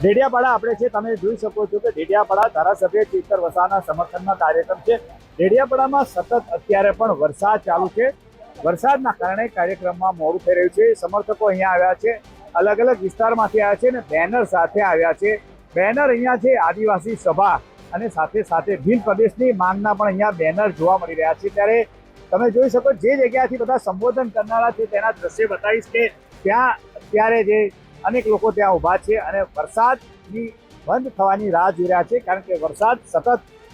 ડેડિયાપાડા આપણે છે, તમે જોઈ શકો છો કે ડેડિયાપાડા ધારાસભ્ય ચેતર વસાવાના સમર્થનમાં કાર્યક્રમ છે। ડેડિયાપાડામાં સતત અત્યારે પણ વરસાદ ચાલુ છે। વરસાદના કારણે કાર્યક્રમમાં મોડું થઈ રહ્યું છે। સમર્થકો અહીંયા આવ્યા છે, અલગ અલગ વિસ્તારમાંથી આવ્યા છે અને બેનર સાથે આવ્યા છે। બેનર અહીંયા છે આદિવાસી સભા અને સાથે સાથે ભીલ પ્રદેશની માંગના પણ અહીંયા બેનર જોવા મળી રહ્યા છે। ત્યારે તમે જોઈ શકો જે જગ્યાથી બધા સંબોધન કરનારા છે તેના દ્રશ્ય બતાવીશ કે ત્યાં અત્યારે જે અનેક લોકો ત્યાં ઊભા છે અને વરસાદની બંધ થવાની રાહ જોઈ રહ્યા છે, કારણ કે વરસાદ સતત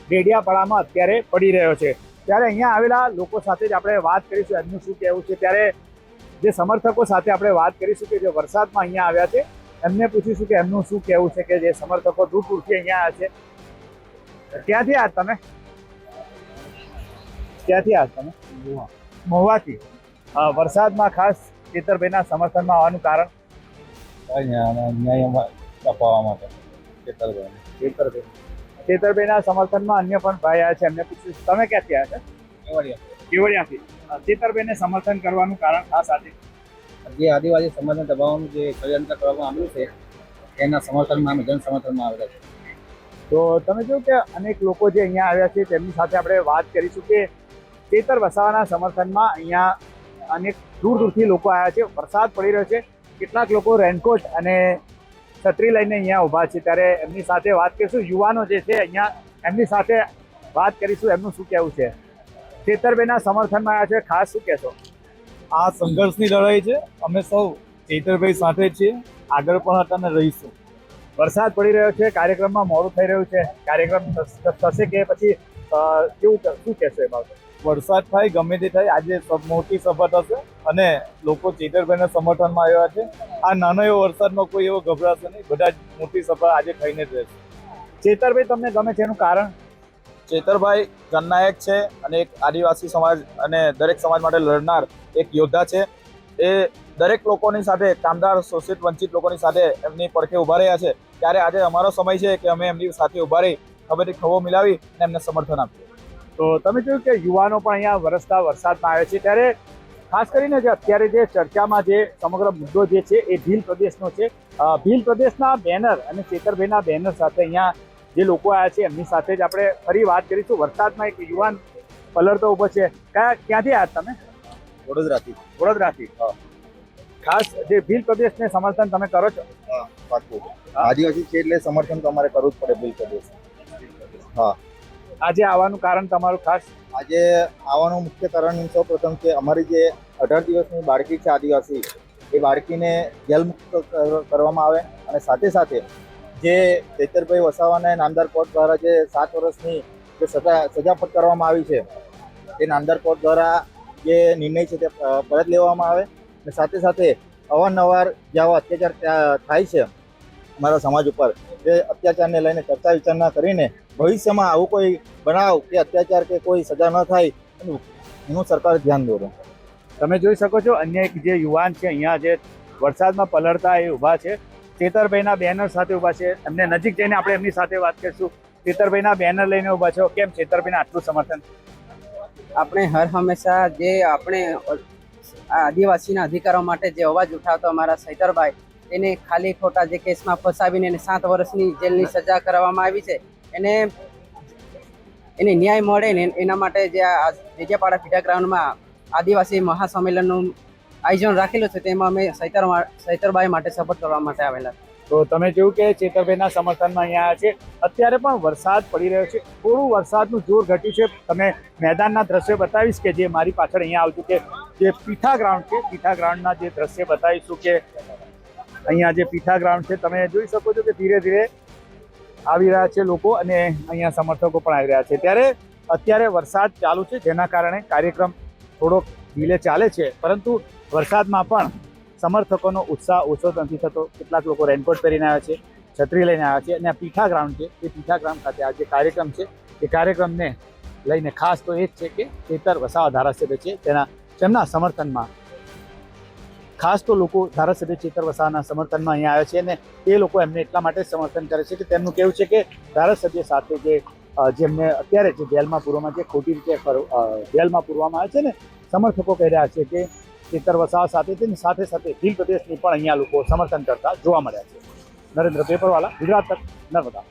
ડેડિયાપાડામાં અત્યારે પડી રહ્યો છે। ત્યારે અહીંયા આવેલા લોકો સાથે જ આપણે વાત કરીશું એમનું શું કહેવું છે। ત્યારે જે સમર્થકો સાથે આપણે વાત કરીશું કે જે વરસાદમાં અહીંયા આવ્યા છે એમને પૂછીશું કે એમનું શું કહેવું છે કે જે સમર્થકો દૂર દૂરથી અહીંયા આવ્યા છે। ક્યાંથી આજ તમે મહુવાથી વરસાદમાં ખાસ ચેતરભાઈના સમર્થનમાં આવવાનું કારણ ચેતરભાઈના સમર્થનમાં અન્ય પણ ભાઈ આવ્યા છે, એમને પૂછીશું તમે ક્યાંથી આવ્યા છો? કેવડિયાથી। ચેતરભાઈને સમર્થન કરવાનું કારણ ખાસ આજે જે આદિવાસી સમાજને દબાવવાનું જે ષડયંત્ર કરવામાં આવ્યું છે એના સમર્થનમાં અમે જન સમર્થનમાં આવેલા છે। તો તમે જોયું કે અનેક લોકો જે અહીંયા આવ્યા છે તેમની સાથે આપણે વાત કરીશું કે ચેતર વસાવાના સમર્થનમાં અહીંયા અનેક દૂર દૂરથી લોકો આવ્યા છે। વરસાદ પડી રહ્યો છે, કેટલાક લોકો રેનકોટ અને છત્રી લઈને અહીંયા ઊભા છે। ત્યારે એમની સાથે વાત કરીશું, યુવાનો જે છે અહીંયા એમની સાથે વાત કરીશું એમનું શું કહેવું છે। ચેતરભાઈના સમર્થનમાં આવ્યા છે, ખાસ શું કહેશો? આ સંઘર્ષની લડાઈ છે, અમે સૌ ચેતરભાઈ સાથે છીએ, આગળ પણ હતા અને રહીશું। વરસાદ પડી રહ્યો છે, કાર્યક્રમમાં મોડું થઈ રહ્યું છે, કાર્યક્રમ થશે કે પછી કેવું શું કહેશો એ બાબતે? વરસાદ થાય ગમે તે થાય, આજે મોટી સભા થશે અને લોકો ચેતરભાઈના સમર્થનમાં આવ્યા છે। આ નાનો એવો વરસાદમાં કોઈ એવો ગભરાશે નહીં, બધા જ મોટી સભા આજે થઈને જ રહેશે। ચેતરભાઈ તમને ગમે છે એનું કારણ? ચેતરભાઈ જનનાયક છે અને એક આદિવાસી સમાજ અને દરેક સમાજ માટે લડનાર એક યોદ્ધા છે। એ દરેક લોકોની સાથે, કામદાર, શોષિત, વંચિત લોકોની સાથે એમની પડખે ઊભા રહ્યા છે। ત્યારે આજે અમારો સમય છે કે અમે એમની સાથે ઊભા રહી ખભેથી ખભો મિલાવી અને એમને સમર્થન આપ્યું। તો તમે જોયું કે યુવાનો પણ અહીંયા વરસતા વરસાદમાં આવે છે। ત્યારે ખાસ કરીને જે અત્યારે જે ચર્ચામાં જે સમગ્ર મુદ્દો જે છે એ ભીલ પ્રદેશનો છે। ભીલ પ્રદેશના બેનર અને ચેતરભાઈના બેનર સાથે અહીંયા જે લોકો આવ્યા છે એમની સાથે જ આપણે ફરી વાત કરીશું। વરસાદમાં એક યુવાન પલળતો ઊભો છે, ક્યાંથી આવ્યા તમે? વડોદરાથી। ખાસ જે ભીલ પ્રદેશને સમર્થન તમે કરો છો? આદિવાસી છે એટલે સમર્થન તો અમારે કરવું જ પડે ભીલ પ્રદેશ। હા, આજે આવવાનું કારણ તમારું ખાસ? આજે આવવાનું મુખ્ય કારણ સૌ પ્રથમ કે અમારી જે 18 દિવસની બાળકી છે આદિવાસી, એ બાળકીને જેલમુક્ત કરવામાં આવે અને સાથે સાથે જે ચેતરભાઈ વસાવાને નામદાર કોર્ટ દ્વારા જે 7 વર્ષની જે સજા ફટકારવામાં આવી છે એ નામદાર કોર્ટ દ્વારા જે નિર્ણય છે તે પરત લેવામાં આવે અને સાથે સાથે અવારનવાર જે આવા અત્યાચાર થાય છે અમારા સમાજ ઉપર, જે અત્યાચારને લઈને ચર્ચા વિચારણા કરીને ભવિષ્યમાં આવું કોઈ બનાવ કે અત્યાચાર કે કોઈ સજા ન થાય એનું સરકાર ધ્યાન દોરે। તમે જોઈ શકો છો અન્ય એક જે યુવાન છે અહીંયા જે વરસાદમાં પલળતા એ ઊભા છે, ચેતરભાઈના બેનર સાથે ઊભા છે। એમને નજીક જઈને આપણે એમની સાથે વાત કરીશું। ચેતરભાઈના બેનર લઈને ઊભા છો, કેમ ચેતરભાઈને આટલું સમર્થન? આપણે હર હંમેશા જે આપણે આદિવાસીના અધિકારો માટે જે અવાજ ઉઠાવતો અમારા ચેતરભાઈ, તેને ખાલી ખોટા જે કેસમાં ફસાવીને એને 7 વર્ષની જેલની સજા કરવામાં આવી છે, એને ન્યાય મળે ને એના માટે જે આ ડેડિયાપાડા પીઠા ગ્રાઉન્ડમાં આદિવાસી મહાસંમેલનનું આયોજન રાખેલું છે, તેમાં અમે ચેતરભાઈ માટે સપોર્ટ કરવા માટે આવેલા। તો તમે જોયું કે ચેતરભાઈના સમર્થનમાં અહીંયા આવ્યા છે। અત્યારે પણ વરસાદ પડી રહ્યો છે, થોડું વરસાદનું જોર ઘટ્યું છે। તમે મેદાનના દ્રશ્યો બતાવીશ કે જે મારી પાછળ અહીંયા આવતું કે જે પીઠા ગ્રાઉન્ડ છે, પીઠા ગ્રાઉન્ડના જે દ્રશ્ય બતાવીશું કે અહીંયા જે પીઠા ગ્રાઉન્ડ છે તમે જોઈ શકો છો કે ધીરે ધીરે આવી રહ્યા છે લોકો અને અહીંયા સમર્થકો પણ આવી રહ્યા છે। ત્યારે અત્યારે વરસાદ ચાલુ છે, જેના કારણે કાર્યક્રમ થોડોક ડીલે ચાલે છે, પરંતુ વરસાદમાં પણ સમર્થકોનો ઉત્સાહ ઓછો નથી થતો। કેટલાક લોકો રેનકોટ પહેરીને આવ્યા છે, છત્રી લઈને આવ્યા છે અને આ પીઠા ગ્રાઉન્ડ છે, એ પીઠા ગ્રાઉન્ડ ખાતે આ જે કાર્યક્રમ છે એ કાર્યક્રમને લઈને ખાસ તો એ જ છે કે ચેતર વસાવા ધારાસભ્ય છે તેમના સમર્થનમાં ખાસ તો લોકો ધારાસભ્ય ચેતર વસાવાના સમર્થનમાં અહીંયા આવ્યા છે અને એ લોકો એમને એટલા માટે સમર્થન કરે છે કે તેમનું કહેવું છે કે ધારાસભ્ય સાથે જેમને અત્યારે જે જેલમાં પૂરવામાં જે ખોટી રીતે જેલમાં પૂરવામાં આવે છે ને, સમર્થકો કહી રહ્યા છે કે ચેતર વસાવા સાથે તેની સાથે સાથે ભીલ પ્રદેશની પણ અહીંયા લોકો સમર્થન કરતા જોવા મળ્યા છે। નરેન્દ્ર પેપરવાલા, ગુજરાત તક, નર્મદા.